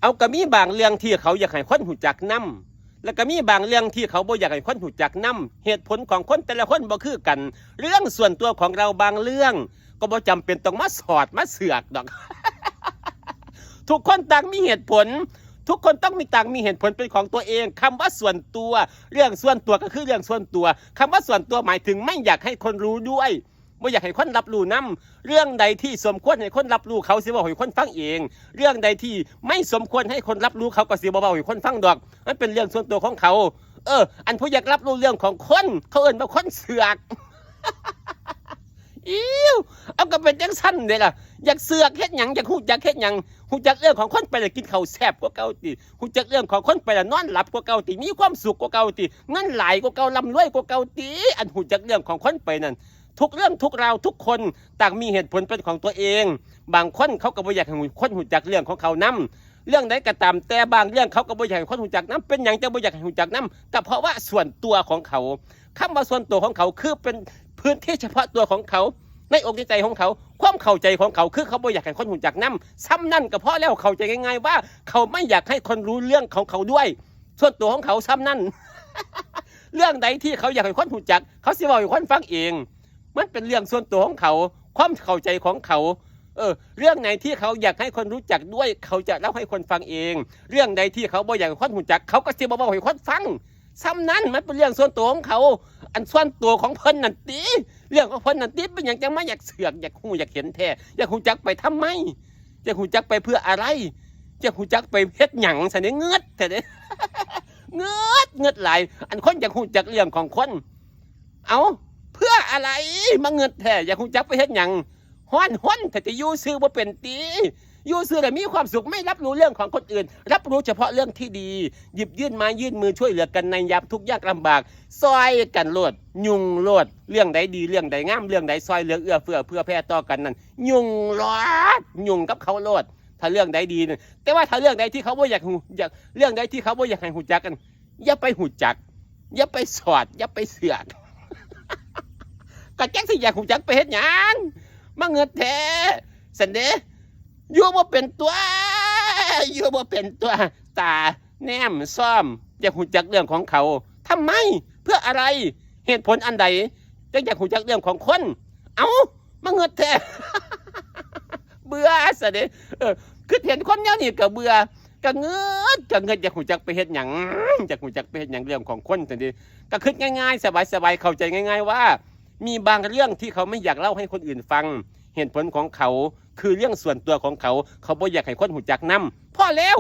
เอาก็มีบางเรื่องที่เขาอยากให้คนหูจักนำแล้วก็มีบางเรื่องที่เขาบ่อยากให้คนหูจักนำเหตุผลของคนแต่ละคนบ่คือกันเรื่องส่วนตัวของเราบางเรื่องก็บ่จำเป็นต้องมาสอดมาเสือกดอก ทุกคนต่างมีเหตุผลทุกคนต้องมีต่างมีเหตุผลเป็นของตัวเองคำว่าส่วนตัวเรื่องส่วนตัวก็คือเรื่องส่วนตัวคำว่าส่วนตัวหมายถึงไม่อยากให้คนรู้ด้วยไม่อยากให้คนรับรู้นำเรื่องใดที่สมควรให้คนรับรู้เขาสิบ่ให้คนฟังเองเรื่องใดที่ไม่สมควรให้คนรับรู้เขาก็สิบ่เว้าให้คนฟังดอกมันเป็นเรื่องส่วนตัวของเขาอันผู้อยากรับรู้เรื่องของคนเขาเอิ้นว่าคนเสือก เอาก็เป็นจังซั่นเด้ล่ะอยากเสือกเฮ็ดหยังอยากฮู้จักเฮ็ดหยังฮู้จักเรื่องของคนไปแล้วกินข้าวแซ่บกว่าเก่าติฮู้จักเรื่องของคนไปแล้วนอนหลับกว่าเก่าติมีความสุขกว่าเก่าติเงินหลายกว่าเก่าร่ำรวยกว่าเก่าติอันฮู้จักเรื่องของคนไปนั่นทุกเรื่องทุกราวทุกคนต่างมีเหตุผลเป็นของตัวเองบางคนเขาก็บ่อยากให้คนฮู้จักเรื่องของเขานำเรื่องใดก็ตามแต่บางเรื่องเขาก็บ่อยากให้คนฮู้จักนำเป็นหยังจังบ่อยากให้ฮู้จักนำก็เพราะว่าส่วนตัวของเขาคำว่าส่วนตัวของเขาคือเป็นพื้นที่เฉพาะตัวของเขาในอกในใจของเขาความเข้าใจของเขาคือเขาบ่อยากให้คนหูจักนำซ้ำนั่นก็เพราะแล้วเข้าใจง่ายๆว่าเขาไม่อยากให้คนรู้เรื่องของเขาด้วยส่วนตัวของเขาซ้ำนั่น เรื่องใดที่เขาอยากให้คนหูจักเขาสิบอกให้คนฟังเองมันเป็นเรื่องส่วนตัวของเขาความเข้าใจของเขาเรื่องไหนที่เขาอยากให้คนรู้จักด้วยเขาจะเล่าให้คนฟังเองเรื่องใดที่เขาบ่อยากให้คนหูจักเขาก็สิบอกให้คนฟังซ้ำนั้นมันเป็นเรื่องส่วนตัวของเขาอันส่วนตัวของเพิ่นนั่นติเรื่องของเพิ่นนั่นติเป็นอย่างจังไม่อยากเสือกอยากฮู้อยากเห็นแท้อยากฮู้จักไปทำไมอยากฮู้จักไปเพื่ออะไรอยากฮู้จักไปเฮ็ดหยังซะเนี่ยเงือดแท้เด้ เงือดหลายอันคนอยากฮู้จักเรื่องของคนเอาเพื่ออะไรมาเงือดแท้อยากฮู้จักไปเฮ็ดหยังฮ้อนแต่จะอยู่ซื่อบ่เป็นติอยู่ซื่อแต่มีความสุขไม่รับรู้เรื่องของคนอื่นรับรู้เฉพาะเรื่องที่ดีหยิบยื่นไม้ยื่นมือช่วยเหลือกันในยามทุกข์ยากลำบากซอยกันโลดยุงโลดเรื่องใดดีเรื่องใดงามเรื่องใดซอยเหลือเอื้อเฟื้อเพื่อแผ่ต่อกันนั่นยุงโลดยุงกับเขาโลดถ้าเรื่องใดดีนั่นแต่ว่าถ้าเรื่องใดที่เขาบ่อยากเรื่องใดที่เขาบ่อยากให้หูจักกันอย่าไปหูจักอย่าไปสอดอย่าไปเสือก ก็แจ้งสิอยากหูจักไปเฮ็ดหยังมาเงิดแท้สันเดอยู่บ่เป็นตัวอยู่บ่เป็นตัวตาแนมซ่อมอยากหูจักเรื่องของเขาทำไมเพื่ออะไรเหตุผลอันใดจึงอยากหูจักเรื่องของคนเอามาเงิดแท้ เบื่อสันเดคือเห็นคนแนวนี้ก็เบื่อก็เงิดอยากหูจักไปเฮ็ดหยังอยากหูจักไปเฮ็ดหยังเรื่องของคนสันเดก็คิดง่ายๆสบายๆเข้าใจง่ายๆว่ามีบางเรื่องที่เขาไม่อยากเล่าให้คนอื่นฟังเหตุผลของเขาคือเรื่องส่วนตัวของเขาเขาบ่อยากให้คนหูจักนำพอแล้ว